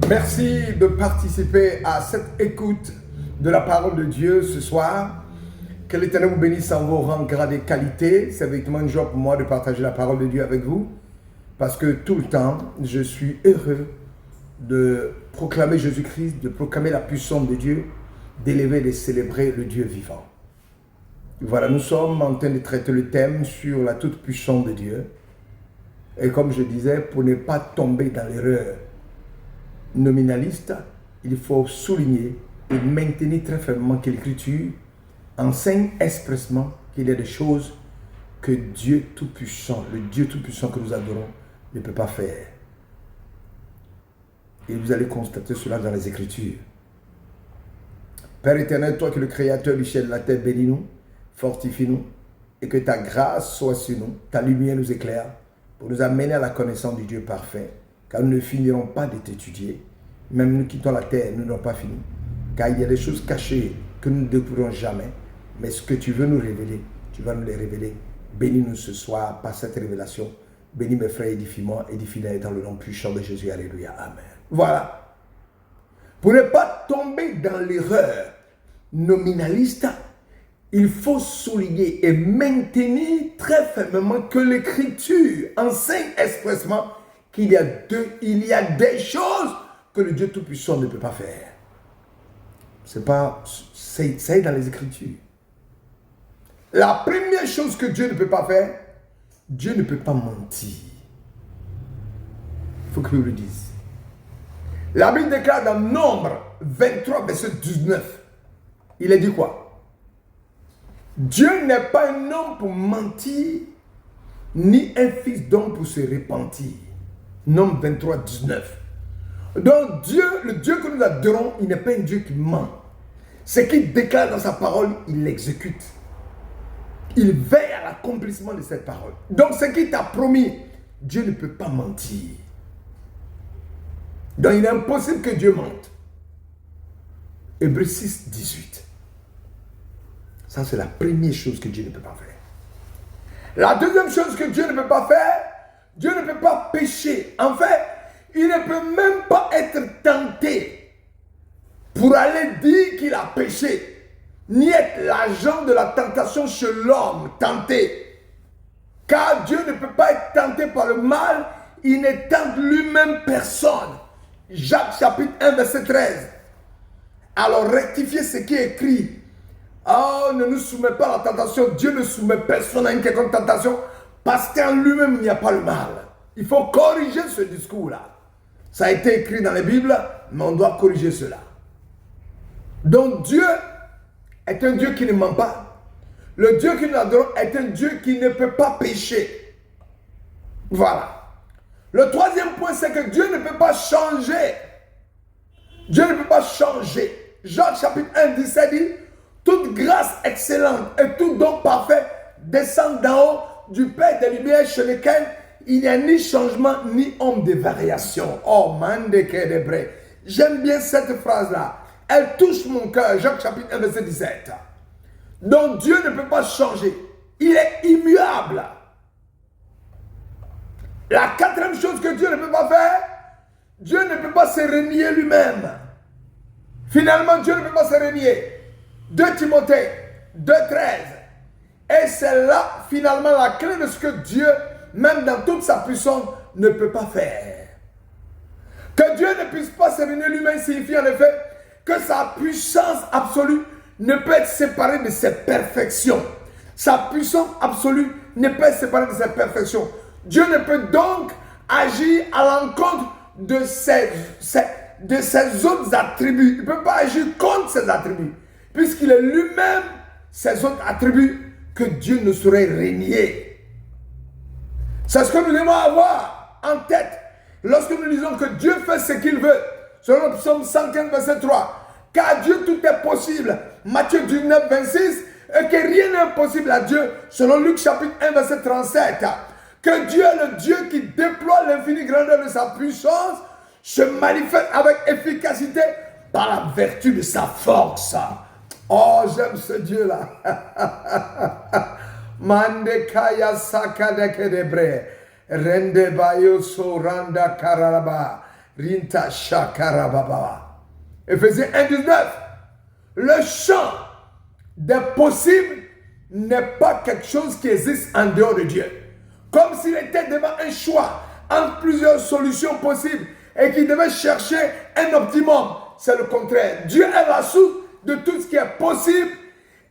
Merci de participer à cette écoute de la parole de Dieu ce soir. Que l'Éternel vous bénisse en vos rangs, grades et qualités. C'est effectivement une joie pour moi de partager la parole de Dieu avec vous. Parce que tout le temps, je suis heureux de proclamer Jésus-Christ, de proclamer la puissance de Dieu, d'élever et de célébrer le Dieu vivant. Voilà, nous sommes en train de traiter le thème sur la toute-puissance de Dieu. Et comme je disais, pour ne pas tomber dans l'erreur nominaliste, il faut souligner et maintenir très fermement que l'Écriture enseigne expressément qu'il y a des choses que Dieu Tout-Puissant, le Dieu Tout-Puissant que nous adorons, ne peut pas faire. Et vous allez constater cela dans les Écritures. Père éternel, toi qui es le Créateur du ciel et de la terre, bénis-nous, fortifie-nous, et que ta grâce soit sur nous, ta lumière nous éclaire, pour nous amener à la connaissance du Dieu parfait, car nous ne finirons pas de t'étudier. Même nous quittons la terre, nous n'avons pas fini. Car il y a des choses cachées que nous ne découvrirons jamais. Mais ce que tu veux nous révéler, tu vas nous les révéler. Bénis-nous ce soir par cette révélation. Bénis mes frères, édifie-moi, édifie-les dans le nom puissant de Jésus. Alléluia. Amen. Voilà. Pour ne pas tomber dans l'erreur nominaliste, il faut souligner et maintenir très fermement que l'Écriture enseigne expressément qu'il y a des choses que le Dieu Tout-Puissant ne peut pas faire. C'est dans les Écritures. La première chose que Dieu ne peut pas faire, Dieu ne peut pas mentir. Il faut que je le dise. La Bible déclare dans Nombre 23, verset 19, il a dit quoi? Dieu n'est pas un homme pour mentir, ni un fils d'homme pour se repentir. Nombre 23, 19. Donc Dieu, le Dieu que nous adorons, il n'est pas un Dieu qui ment. Ce qu'il déclare dans sa parole, il l'exécute. Il veille à l'accomplissement de cette parole. Donc ce qu'il t'a promis, Dieu ne peut pas mentir. Donc il est impossible que Dieu mente. Hébreux 6, 18. Ça c'est la première chose que Dieu ne peut pas faire. La deuxième chose que Dieu ne peut pas faire, Dieu ne peut pas pécher. En fait, il ne peut même pas être tenté pour aller dire qu'il a péché, ni être l'agent de la tentation chez l'homme tenté. Car Dieu ne peut pas être tenté par le mal, il ne tente lui-même personne. Jacques chapitre 1 verset 13. Alors rectifiez ce qui est écrit. Oh, ne nous soumets pas à la tentation. Dieu ne soumet personne à une quelconque tentation parce qu'en lui-même il n'y a pas le mal. Il faut corriger ce discours-là. Ça a été écrit dans la Bible, mais on doit corriger cela. Donc Dieu est un Dieu qui ne ment pas. Le Dieu que nous adorons est un Dieu qui ne peut pas pécher. Voilà. Le troisième point, c'est que Dieu ne peut pas changer. Dieu ne peut pas changer. Jacques chapitre 1, 17 dit, toute grâce excellente et tout don parfait descend d'en haut du Père des Lumières chez lequel il n'y a ni changement ni ombre de variation. Oh, man de Kédebré. J'aime bien cette phrase-là. Elle touche mon cœur. Jacques chapitre 1, verset 17. Donc Dieu ne peut pas changer. Il est immuable. La quatrième chose que Dieu ne peut pas faire, Dieu ne peut pas se renier lui-même. Finalement, Dieu ne peut pas se renier. 2 Timothée 2, 13. Et c'est là, finalement, la clé de ce que Dieu, même dans toute sa puissance, ne peut pas faire. Que Dieu ne puisse pas se renier lui-même signifie en effet que sa puissance absolue ne peut être séparée de ses perfections. Sa puissance absolue ne peut être séparée de ses perfections. Dieu ne peut donc agir à l'encontre de ses autres attributs. Il ne peut pas agir contre ses attributs. Puisqu'il est lui-même ses autres attributs que Dieu ne saurait régner. C'est ce que nous devons avoir en tête lorsque nous disons que Dieu fait ce qu'il veut. Selon le psaume 115, verset 3. Car Dieu tout est possible. Matthieu 19, 26. Et que rien n'est impossible à Dieu. Selon Luc chapitre 1, verset 37. Que Dieu est le Dieu qui déploie l'infinie grandeur de sa puissance, se manifeste avec efficacité par la vertu de sa force. Oh, j'aime ce Dieu-là. Mandekaya sakadeke debre. Rende bayo so randa kararaba. Rinta Shakarababa. Éphésiens 1,19. Le champ des possibles n'est pas quelque chose qui existe en dehors de Dieu. Comme s'il était devant un choix entre plusieurs solutions possibles et qu'il devait chercher un optimum. C'est le contraire. Dieu est la source de tout ce qui est possible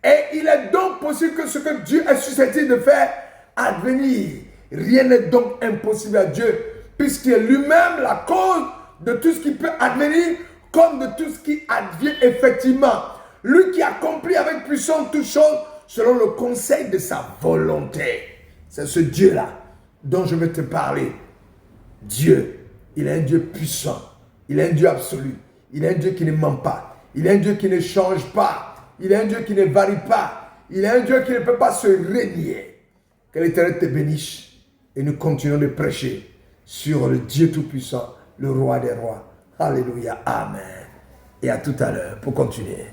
et il est donc possible que ce que Dieu est susceptible de faire advenir. Rien n'est donc impossible à Dieu puisqu'il est lui-même la cause de tout ce qui peut advenir comme de tout ce qui advient effectivement. Lui qui accomplit avec puissance toutes choses selon le conseil de sa volonté. C'est ce Dieu-là dont je vais te parler. Dieu, il est un Dieu puissant. Il est un Dieu absolu. Il est un Dieu qui ne ment pas. Il est un Dieu qui ne change pas. Il est un Dieu qui ne varie pas. Il est un Dieu qui ne peut pas se régner. Que l'Éternel te bénisse. Et nous continuons de prêcher sur le Dieu Tout-Puissant, le Roi des Rois. Alléluia. Amen. Et à tout à l'heure pour continuer.